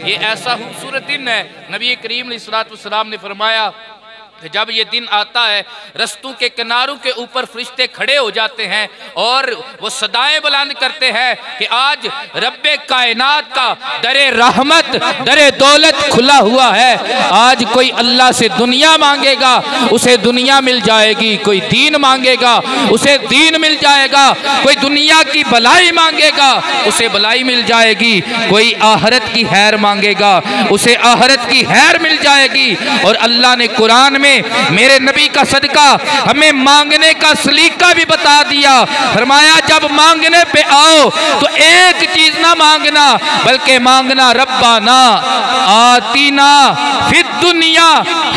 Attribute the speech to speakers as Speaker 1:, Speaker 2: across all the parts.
Speaker 1: ये ऐसा खूबसूरत दिन है। नबी करीम अलैहिस्सलाम ने फरमाया कि जब ये दिन आता है रस्तों के किनारों के ऊपर फरिश्ते खड़े हो जाते हैं और वो सदाएं बुलंद करते हैं कि आज रब्बे कायनात का दरे रहमत दरे दौलत खुला हुआ है। आज कोई अल्लाह से दुनिया मांगेगा उसे दुनिया मिल जाएगी, कोई दीन मांगेगा उसे दीन मिल जाएगा, कोई दुनिया की भलाई मांगेगा उसे भलाई मिल जाएगी, कोई आखिरत की खैर मांगेगा उसे आखिरत की खैर मिल जाएगी। और अल्लाह ने कुरान में मेरे नबी का सदका हमें मांगने का सलीका भी बता दिया। फरमाया जब मांगने पे आओ तो एक चीज ना मांगना बल्कि मांगना रब्बाना आतीना फिद दुनिया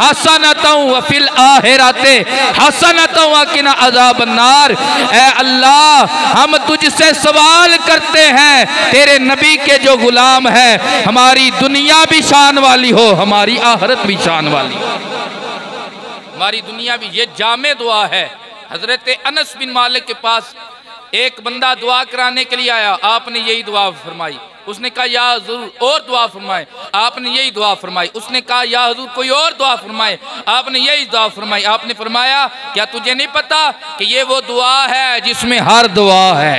Speaker 1: हसनतन व फिल आखिरति हसनतन व किना अज़ाबन्नार। ऐ अल्लाह हम तुझसे सवाल करते हैं, तेरे नबी के जो गुलाम है, हमारी दुनिया भी शान वाली हो, हमारी आखिरत भी शान वाली हो, हमारी दुनिया भी। ये जामे दुआ है। हजरत अनस बिन मालिक के पास एक बंदा दुआ कराने के लिए आया, आपने यही दुआ फरमाई। उसने कहा या हुजूर और दुआ फरमाए, आपने यही दुआ फरमाई। उसने कहा या हुजूर कोई और दुआ फरमाए, आपने यही दुआ फरमाई। आपने फरमाया क्या तुझे नहीं पता कि ये वो दुआ है जिसमें हर दुआ है,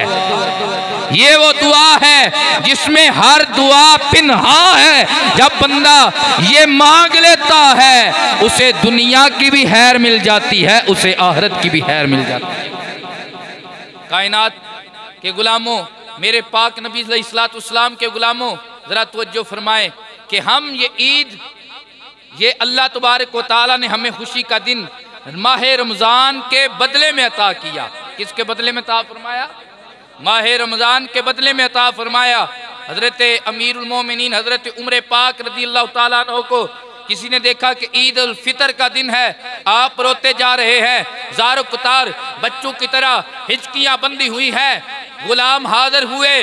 Speaker 1: ये वो दुआ है जिसमें हर दुआ पिन्हा है। जब बंदा ये मांग लेता है उसे दुनिया की भी खैर मिल जाती है, उसे आखिरत की भी खैर मिल जाती है। कायनात के गुलामों, मेरे पाक नबी अलैहिस्सलाम के गुलामों, ज़रा तवज्जो फरमाएं कि हम ये ईद, ये अल्लाह तबारक व तआला ने हमें खुशी का दिन माह रमज़ान के बदले में अता किया। किसके बदले में अता फरमाया? माह रमज़ान के बदले में अता फरमाया। हज़रत अमीरुल मोमिनीन हज़रत उमर पाक रज़ियल्लाहु तआला अन्हु को किसी ने देखा कि ईद उल फितर का दिन है, आप रोते जा रहे हैं, ज़ारो कुतार बच्चों की तरह हिचकियाँ बंधी हुई हैं। गुलाम हाजिर हुए,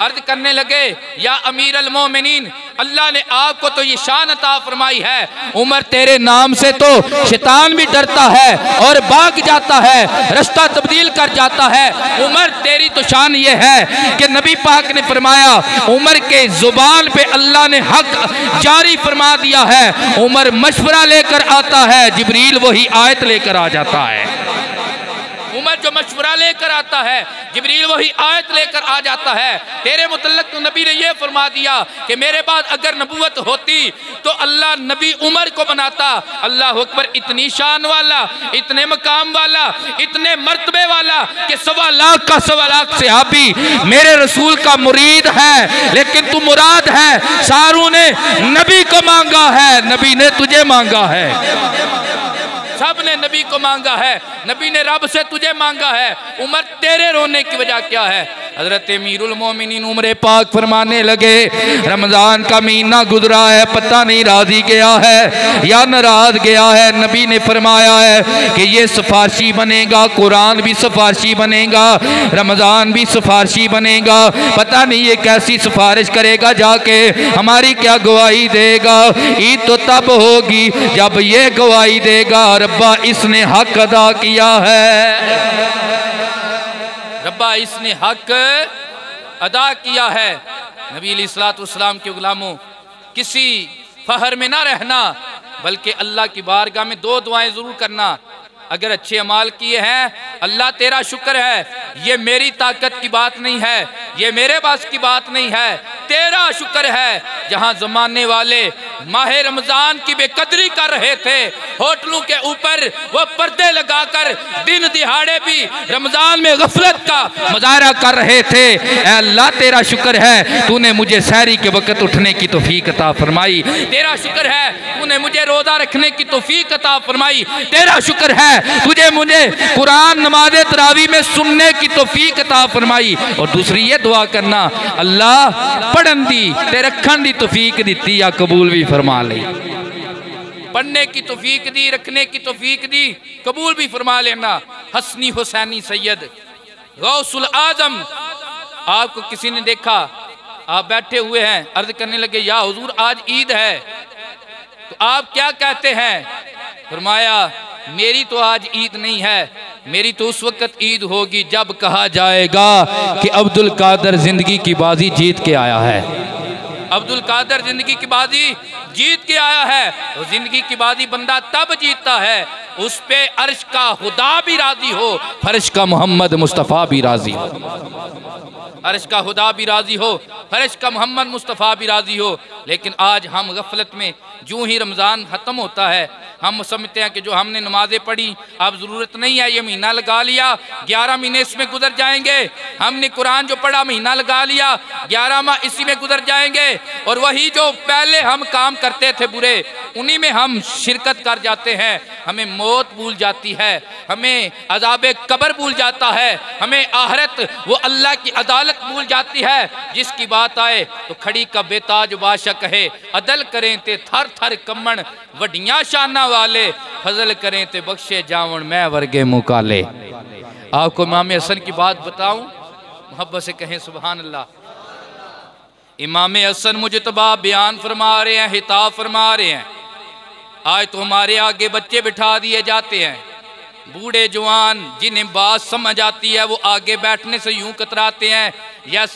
Speaker 1: अर्ज करने लगे या अमीर अल मोमिनीन, अल्लाह ने आपको तो ये शान अता फरमाई है, उमर तेरे नाम से तो शैतान भी डरता है और भाग जाता है, रास्ता तब्दील कर जाता है। उमर तेरी तो शान ये है कि नबी पाक ने फरमाया उमर के जुबान पे अल्लाह ने हक जारी फरमा दिया है। उमर मशवरा लेकर आता है, जिब्रील वही आयत लेकर आ जाता है। उमर जो मशवरा लेकर आता है, जिब्रील वही आयत लेकर आ जाता है। तेरे मुतल्लक तो नबी ने यह फरमा दिया कि मेरे बाद अगर नबूवत होती तो अल्लाह नबी उमर को बनाता। अल्लाह अकबर, इतनी शान वाला, इतने मकाम वाला, इतने मर्तबे वाला कि 1.25 लाख का 1.25 लाख सहाबी मेरे रसूल का मुरीद है, लेकिन तू मुराद है। सारू ने नबी को मांगा है, नबी ने तुझे मांगा है, सब ने नबी को मांगा है, नबी ने रब से तुझे मांगा है। उमर तेरे रोने की वजह क्या है? हजरत अमीरुल मोमिनीन उमर पाक फरमाने लगे रमजान का महीना गुजरा है, पता नहीं राजी गया है या नाराज गया है। नबी ने फरमाया है कि ये सिफारशी बनेगा, कुरान भी सिफारशी बनेगा, रमजान भी सिफारशी बनेगा। पता नहीं ये कैसी सिफारिश करेगा, जाके हमारी क्या गवाही देगा। ईद तो तब होगी जब ये गवाही देगा रब्बा इसने हक अदा किया है, रब्बा इसने हक अदा किया है। नबी अलैहिस्सलाम के गुलामों, किसी फहर में ना रहना बल्कि अल्लाह की बारगाह में 2 दुआएं जरूर करना। अगर अच्छे अमाल किए हैं, अल्लाह तेरा शुक्र है, ये मेरी ताकत की बात नहीं है, ये मेरे पास की बात नहीं है, तेरा शुक्र है। जहां जमाने वाले माह रमजान की बेकदरी कर रहे थे, होटलों के ऊपर वो पर्दे लगाकर दिन दिहाड़े भी रमजान में गफलत का मुजाहरा कर रहे थे, अल्लाह तेरा शुक्र है तूने मुझे सहरी के वक्त उठने की तौफीक अता फरमाई। तेरा शुक्र है तूने मुझे रोजा रखने की तौफीक अता फरमाई। तेरा शुक्र है तुझे मुझे कुरान नमाज तरावी में सुनने की तौफीक अता फरमाई। और दूसरी ये दुआ करना, अल्लाह पढ़न दी ते रखन दी तौफीक दी या कबूल भी फरमा ले। पढ़ने की तौफीक दी, रखने की तौफीक दी, कबूल भी फरमा लेना। हसनी हुसैनी सैयद गौसुल आजम, आपको किसी ने देखा, आप बैठे हुए हैं, अर्ज करने लगे या हुजूर आज ईद है, तो आप क्या कहते हैं? फरमाया मेरी तो आज ईद नहीं है, मेरी तो उस वक्त ईद होगी जब कहा जाएगा कि अब्दुल कादर जिंदगी की बाजी जीत के आया है। अब्दुल कादर जिंदगी की बाजी जीत के आया है। तो जिंदगी की बाजी बंदा तब जीतता है उस पे अर्श का खुदा भी राजी हो, फर्श का मोहम्मद मुस्तफ़ा भी राजी हो। अर्श का खुदा भी राजी हो, फर्श का मोहम्मद मुस्तफ़ा भी राजी हो। लेकिन आज हम गफलत में, यूं ही रमज़ान ख़त्म होता है हम समझते हैं कि जो हमने नमाजें पढ़ी अब ज़रूरत नहीं है, ये महीना लगा लिया 11 महीने इसमें गुजर जाएंगे। हमने कुरान जो पढ़ा महीना लगा लिया 11 माह इसी में गुजर जाएंगे। और वही जो पहले हम काम करते थे बुरे, उन्हीं में हम शिरकत कर जाते हैं। हमें मौत भूल जाती है, हमें अज़ाबे कब्र भूल जाता है, हमें आहरत वो अल्लाह की अदालत भूल जाती है। जिसकी बात आए तो खड़ी का बेताज बादशाह कहे, अदल करें ते थर थर कम्मण वडियां शाना वाले, फजल करें ते बख्शे जावन मैं वर्गे मुकाले। आपको इमाम हसन की बात बताऊं, मोहब्बत से कहें सुभान अल्लाह। इमाम हसन मुजतबा बयान फरमा रहे हैं, हिताब फरमा रहे हैं। आज तो हमारे आगे बच्चे बिठा दिए जाते हैं, बूढ़े जवान जिन्हें बात समझ आती है वो आगे बैठने से यूं कतराते हैं,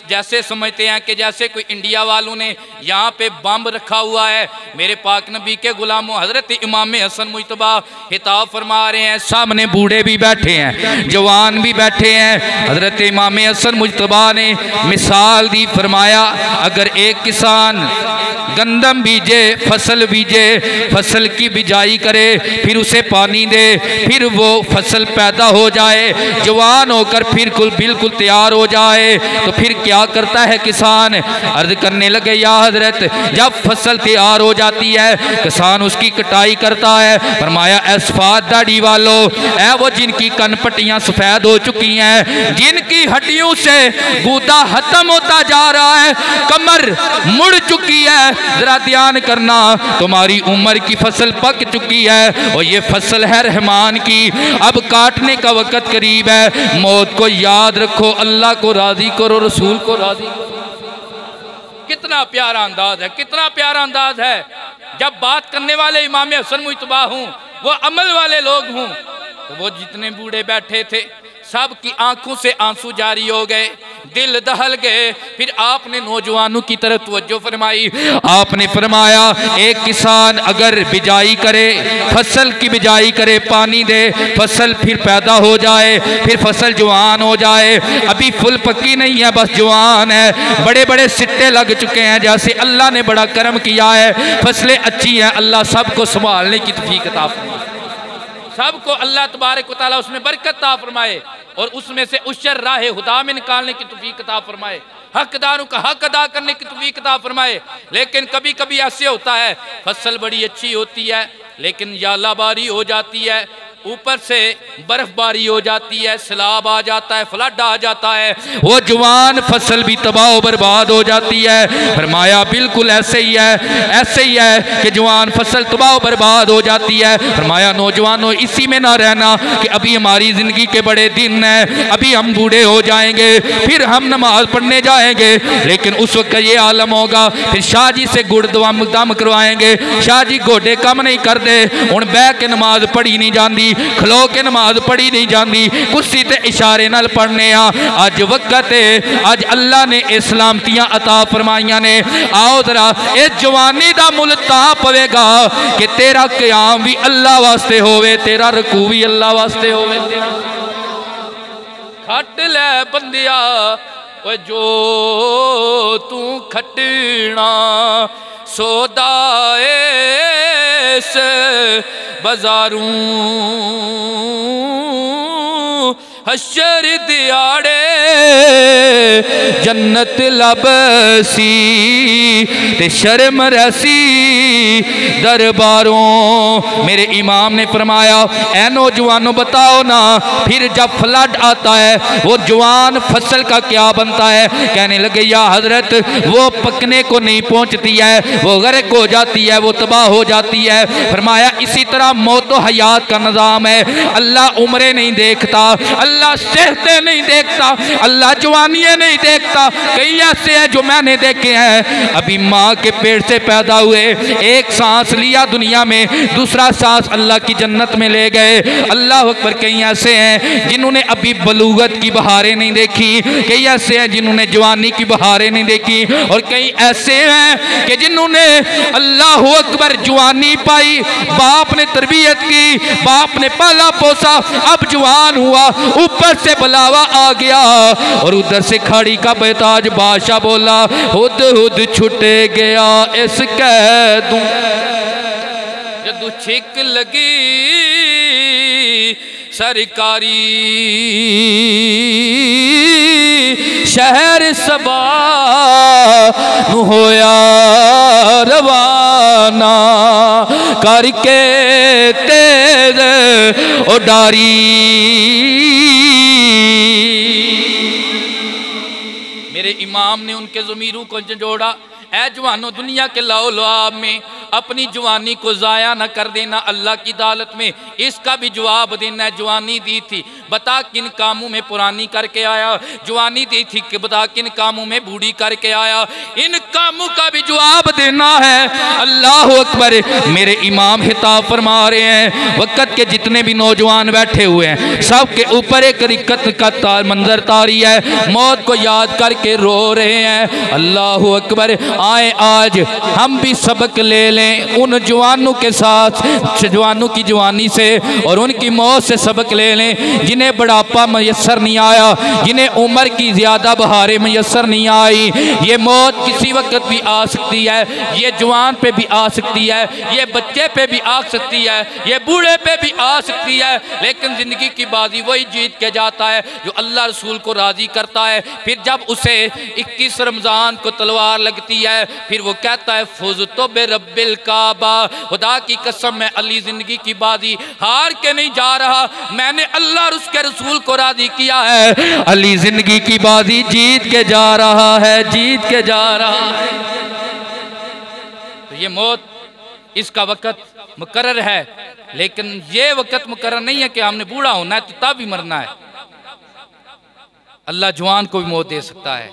Speaker 1: जैसे समझते हैं कि जैसे कोई इंडिया वालों ने यहाँ पे बम रखा हुआ है। मेरे पाक नबी के गुलामों हजरत इमाम हसन मुजतबा हिताब फरमा रहे हैं, सामने बूढ़े भी बैठे हैं, जवान भी बैठे हैं। हजरत इमाम हसन मुजतबा ने मिसाल दी, फरमाया अगर एक किसान गंदम बीजे, फसल बीजे, फसल की बिजाई करे, फिर उसे पानी दे, फिर वो फसल पैदा हो जाए, जवान होकर फिर बिल्कुल तैयार हो जाए, तो फिर क्या करता है किसान? अर्ज करने लगे या हजरत, जब फसल तैयार हो जाती है किसान उसकी कटाई करता है। फरमाया असफात दाढ़ी वालों, ऐ वो जिनकी कनपट्टियां सफेद हो चुकी हैं, जिनकी हड्डियों से गूदा खत्म होता जा रहा है, कमर मुड़ चुकी है, जरा ध्यान करना, तुम्हारी उम्र की फसल पक चुकी है और ये फसल है रहमान की, अब काटने का वक्त करीब है, मौत को याद रखो, अल्लाह को राजी करो, रसूल को राजी करो। कितना प्यारा अंदाज है, कितना प्यारा अंदाज है। जब बात करने वाले इमाम हसन मुजतबा हूँ, वो अमल वाले लोग हूँ, तो वो जितने बूढ़े बैठे थे सब की आंखों से आंसू जारी हो गए, दिल दहल गए। फिर आपने नौजवानों की तरफ तवज्जो फरमाई, आपने फरमाया एक किसान अगर बिजाई करे, फसल की बिजाई करे, पानी दे, फसल फिर पैदा हो जाए, फिर फसल जवान हो जाए, अभी फुल पक्की नहीं है बस जवान है, बड़े बड़े सिट्टे लग चुके हैं, जैसे अल्लाह ने बड़ा करम किया है, फसलें अच्छी हैं, अल्लाह सबको संभालने की तौफीक अता फरमाए, सबको अल्लाह तबारक व तआला उसमें बरकत अता फरमाए और उसमें से उशर राह खुदा में निकालने की तौफीक अता फरमाए, हकदारों का हक अदा करने की तौफीक अता फरमाए। लेकिन कभी कभी ऐसे होता है फसल बड़ी अच्छी होती है लेकिन यालाबारी हो जाती है, ऊपर से बर्फबारी हो जाती है, सैलाब आ जाता है, फ्लड आ जाता है, वो जवान फसल भी तबाह बर्बाद हो जाती है। फरमाया बिल्कुल ऐसे ही है, ऐसे ही है कि जवान फसल तबाह बर्बाद हो जाती है। फरमाया नौजवानों इसी में ना रहना कि अभी हमारी ज़िंदगी के बड़े दिन हैं, अभी हम बूढ़े हो जाएंगे, फिर हम नमाज पढ़ने जाएंगे, लेकिन उस वक्त ये आलम होगा, फिर शाह जी से गुड़ दम करवाएंगे, शाह जी गोडे कम नहीं करते, हुण बह के नमाज पढ़ी नहीं जाती, खलो के नमाज पढ़ी नहीं जाती, कुर्सी ते इशारे नाल पढ़ने अज वक्त है, अज अल्लाह ने इस्लामतियां अता फरमाइयां ने। आओ जरा इस जवानी दा मुल तां पवेगा कि तेरा क़याम भी अल्लाह वास्ते होवे, तेरा रकू भी अल्लाह वास्ते होवे। खट ले बंदिया जो तू खटना सौदा इस बाजारूं हशर दिहाड़े जन्नत लबसी ते शर्म रसी दरबारों। मेरे इमाम ने फरमाया ऐ नौजवानों बताओ ना, फिर जब फ्लड आता है वो जवान फसल का क्या बनता है? कहने लगे या हजरत वो पकने को नहीं पहुंचती है, वो गर्क हो जाती है, वो तबाह हो जाती है। फरमाया इसी तरह मौत व हयात का निज़ाम है, अल्लाह उम्रें नहीं देखता, अल्लाह सेहतें नहीं देखता, अल्लाह जवानियाँ नहीं देखता। कई ऐसे हैं जो मैंने देखे हैं, अभी माँ के पेट से पैदा हुए, एक सांस लिया दुनिया में, दूसरा सांस अल्लाह की जन्नत में ले गए। अल्लाह अकबर। कई ऐसे हैं जिन्होंने अभी बलूगत की बहारें नहीं देखी, कई ऐसे हैं जिन्होंने जवानी की बहारें नहीं देखी, और कई ऐसे हैं कि जिन्होंने अल्लाह अकबर जवानी पाई, बाप ने तरबियत की, बाप ने पाला पोसा, अब जवान हुआ, ऊपर से बुलावा आ गया और उधर से खाड़ी का बेताज बादशाह बोला, हुद हुद छुटे गया इस कैदू। जदू छिक लगी सरकारी शहर सबा नू होया रवाना करके तेज उडारी। मेरे इमाम ने उनके ज़मीरों को जोड़ा, ऐ जवानों दुनिया के लाओ लुआब में अपनी जवानी को ज़ाया न कर देना, अल्लाह की अदालत में इसका भी जवाब देना है। जवानी दी थी बता किन कामों में पुरानी करके आया, जवानी दी थी कि बता किन कामों में बूढ़ी करके आया, इन कामों का भी जवाब देना है। अल्लाह अकबर। मेरे इमाम हिताब फरमा रहे हैं, वक़्त के जितने भी नौजवान बैठे हुए हैं सब के ऊपर एक रिक्कत का मंजर तारी है, मौत को याद करके रो रहे हैं। अल्लाह अकबर। आए आज हम भी सबक ले लें उन जवानों के साथ, जवानों की जवानी से और उनकी मौत से सबक ले लें जिन्हें बुढ़ापा मैसर नहीं आया, जिन्हें उम्र की ज़्यादा बहारें मैसर नहीं आई। ये मौत किसी वक्त भी आ सकती है, ये जवान पे भी आ सकती है, ये बच्चे पे भी आ सकती है, ये बूढ़े पे भी आ सकती है, लेकिन ज़िंदगी की बाजी वही जीत के जाता है जो अल्लाह रसूल को राज़ी करता है। फिर जब उसे 21 रमज़ान को तलवार लगती है, फिर वो कहता है फुज़ तो बे रब्बिल काबा, खुदा की कसम मैं अली जिंदगी की बाजी हार के नहीं जा रहा, मैंने अल्लाह और उसके रसूल को राजी किया है, अली जिंदगी की बाजी जीत के जा रहा है, जीत के जा रहा है। तो ये मौत इसका वक़्त मुकर्रर है, लेकिन ये वक़्त मुकर्रर नहीं है कि हमने बूढ़ा होना है तो तब भी मरना है। अल्लाह जवान को भी मौत दे सकता है।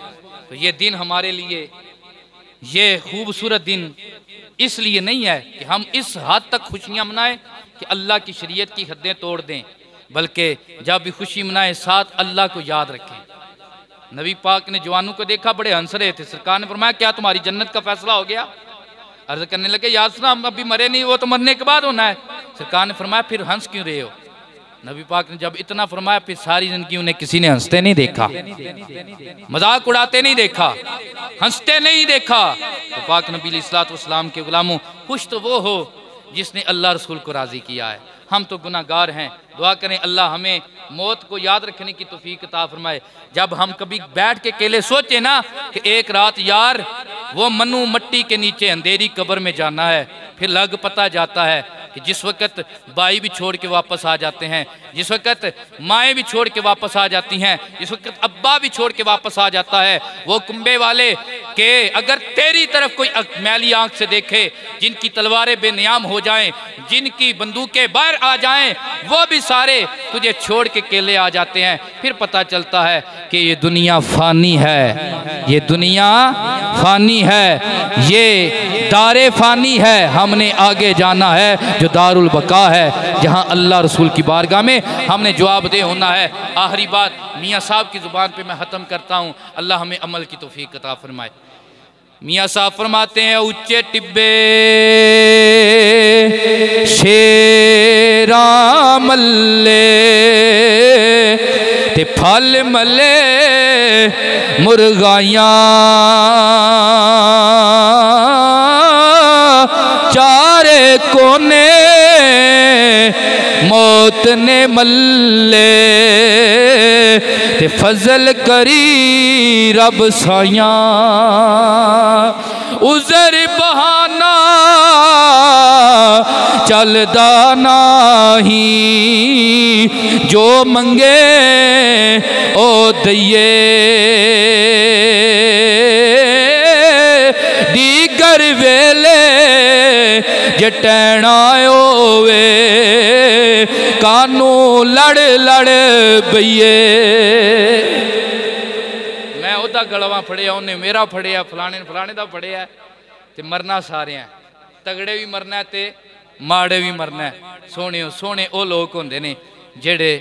Speaker 1: तो ये दिन हमारे लिए ये खूबसूरत दिन इसलिए नहीं है कि हम इस हद तक खुशियाँ मनाएं कि अल्लाह की शरीयत की हदें तोड़ दें, बल्कि जब भी खुशी मनाएं साथ अल्लाह को याद रखें। नबी पाक ने जवानों को देखा, बड़े हंस रहे थे। सरकार ने फरमाया क्या तुम्हारी जन्नत का फैसला हो गया? अर्ज करने लगे या रसूल हम अभी मरे नहीं, वो तो मरने के बाद होना है। सरकार ने फरमाया फिर हंस क्यों रहे हो? नबी पाक ने जब इतना फरमाया फिर सारी जिंदगी उन्हें किसी ने हंसते नहीं देखा, मजाक उड़ाते नहीं देखा, हंसते नहीं देखा। तो पाक नबी अलैहिस्सलाम के गुलामों, खुश तो वो हो जिसने अल्लाह रसूल को राज़ी किया है। हम तो गुनाहगार हैं, दुआ करें अल्लाह हमें मौत को याद रखने की तौफीक अता फरमाए। जब हम कभी बैठ के अकेले सोचे ना कि एक रात यार वो मनु मट्टी के नीचे अंधेरी कब्र में जाना है, फिर लग पता जाता है कि जिस वक़्त भाई भी छोड़ के वापस आ जाते हैं, जिस वक़्त माएँ भी छोड़ के वापस आ जाती हैं, जिस वक़्त अब्बा भी छोड़ के वापस आ जाता है, वो कुंबे वाले के अगर तेरी तरफ कोई मैली आंख से देखे, जिनकी तलवारें बेनियाम हो जाएं, जिनकी बंदूकें बाहर आ जाएं, वो भी सारे तुझे छोड़ के अकेले आ जाते हैं। फिर पता चलता है कि ये दुनिया फ़ानी है, ये दुनिया फ़ानी है, ये दारे फ़ानी है, हमने आगे जाना है जो दारुल बका है, जहाँ अल्लाह रसूल की बारगाह में हमने जवाब दे होना है। आखिरी बात मियाँ साहब की ज़ुबान पे मैं ख़त्म करता हूँ, अल्लाह हमें अमल की तौफीक अता फरमाए। मियाँ साहब फरमाते हैं उच्चे टिब्बे शेरा मल्ले ते फल मले मुर्गाइयाँ चारे कोने मौत ने मल्ले ते फजल करी रब साया उजर बहाना चलदा नाही जो मंगे ओ दइए दीगर वेले जटैना होवे कानू लड़ लड़ बइए। मैं ओदा गलवा फड़िया, उन्हें मेरा फड़िया, फलाने ने फलाने दा फड़िया, ते मरना सारे हैं। तगड़े भी मरना है ते माड़े भी मरना है। सोने सोने वो लोग होंदे ने जेड़े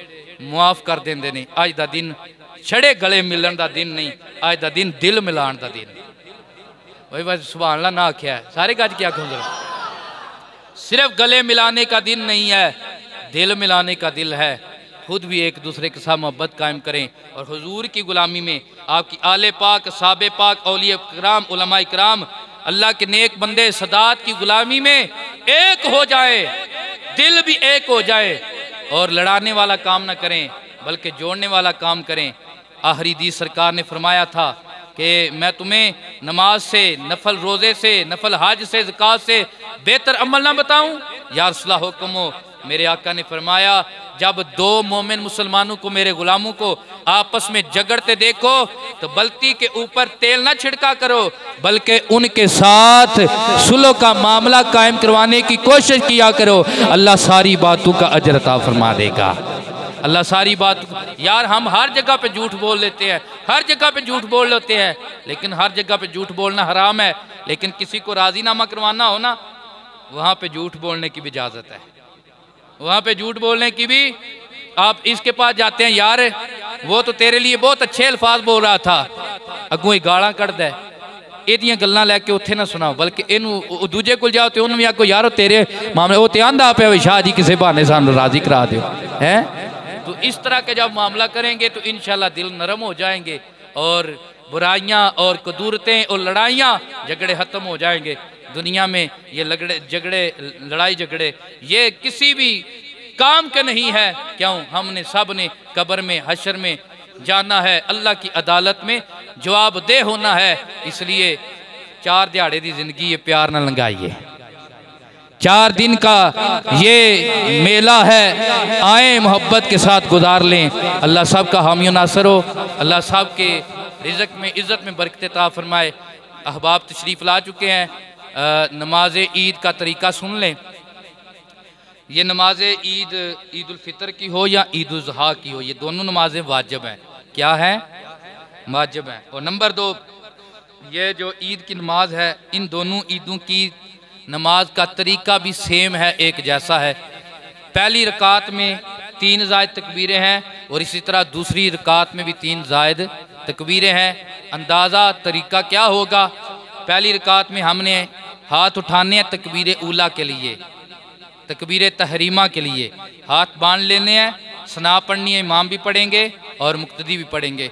Speaker 1: मुआफ कर देंदे ने। अज दा दिन छड़े गले मिलन दा दिन नहीं, अज दा दिन दिल मिलान दा दिन। वही बस सुभान अल्लाह ना आख्या है, सारे गज क्या खोल रहे। सिर्फ गले मिलाने का दिन नहीं है, दिल मिलाने का दिल है। खुद भी एक दूसरे के साथ मोहब्बत कायम करें और हुजूर की गुलामी में, आपकी आले पाक, साहबे पाक, औलिया कराम, उलमा कराम, अल्लाह के नेक बंदे सदात की गुलामी में एक हो जाए, दिल भी एक हो जाए और लड़ाने वाला काम ना करें बल्कि जोड़ने वाला काम करें। आखिरी दी सरकार ने फरमाया था कि मैं तुम्हें नमाज से, नफल रोज़े से, नफल हज से, ज़कात से बेहतर अमल ना बताऊं? या रसूलल्लाह हुक्म हो। मेरे आका ने फरमाया जब दो मोमिन मुसलमानों को, मेरे गुलामों को आपस में झगड़ते देखो तो बल्टी के ऊपर तेल ना छिड़का करो बल्कि उनके साथ सुलह का मामला कायम करवाने की कोशिश किया करो। अल्लाह सारी बातों का अजर अता फरमा देगा। अल्लाह सारी बात। यार हम हर जगह पे झूठ बोल लेते हैं, हर जगह पे झूठ बोल लेते हैं, लेकिन हर जगह पे झूठ बोलना हराम है। लेकिन किसी को राजीनामा करवाना हो ना, वहाँ पे झूठ बोलने की भी इजाज़त है। वहाँ पे झूठ बोलने की भी, आप इसके पास जाते हैं, यार वो तो तेरे लिए बहुत अच्छे अल्फाज बोल रहा था, अगों ही गाला कढ़दा है, एदियां गल्लां लैके उत्थे ना सुनाओ बल्कि इनू दूजे कोल जाओ तो उन्होंने भी आखो यार तेरे मामले वो तो आंदा पे शाह जी किसी बहाने सानू राजी करा दो है। तो इस तरह के जब मामला करेंगे तो इंशाल्लाह दिल नरम हो जाएंगे और बुराइयां और कदूरतें और लड़ाइयाँ झगड़े ख़त्म हो जाएंगे। दुनिया में ये लड़ाई झगड़े ये किसी भी काम के नहीं है। क्यों? हमने सब ने कब्र में, हशर में जाना है, अल्लाह की अदालत में जवाबदेह होना है। इसलिए 4 दिहाड़े की जिंदगी ये प्यार न लंघाइए। 4 दिन का ये मेला है, आए मोहब्बत के साथ गुजार लें। अल्लाह सब का हामी नासर हो। अल्लाह सब के रिज़्क़ में, इज़्ज़त में बरकत अता फरमाए। अहबाब तशरीफ़ ला चुके हैं, नमाज ईद का तरीका सुन लें। ये नमाज ईद, ईद उल फितर की हो या ईद उल ज़ुहा की हो, ये दोनों नमाजें वाजिब हैं। क्या है? वाजिब हैं। और नंबर 2, ये जो ईद की नमाज है, इन दोनों ईदों की नमाज का तरीका भी सेम है, एक जैसा है। पहली रकात में 3 ज़ायद तकबीरें हैं और इसी तरह दूसरी रकात में भी 3 ज़ायद तकबीरें हैं। अंदाज़ा तरीका क्या होगा? पहली रकात में हमने हाथ उठाने हैं तकबीर ऊला के लिए, तकबीर तहरीमा के लिए हाथ बांध लेने हैं, सना पढ़नी है, इमाम भी पढ़ेंगे और मुक्तदी भी पढ़ेंगे।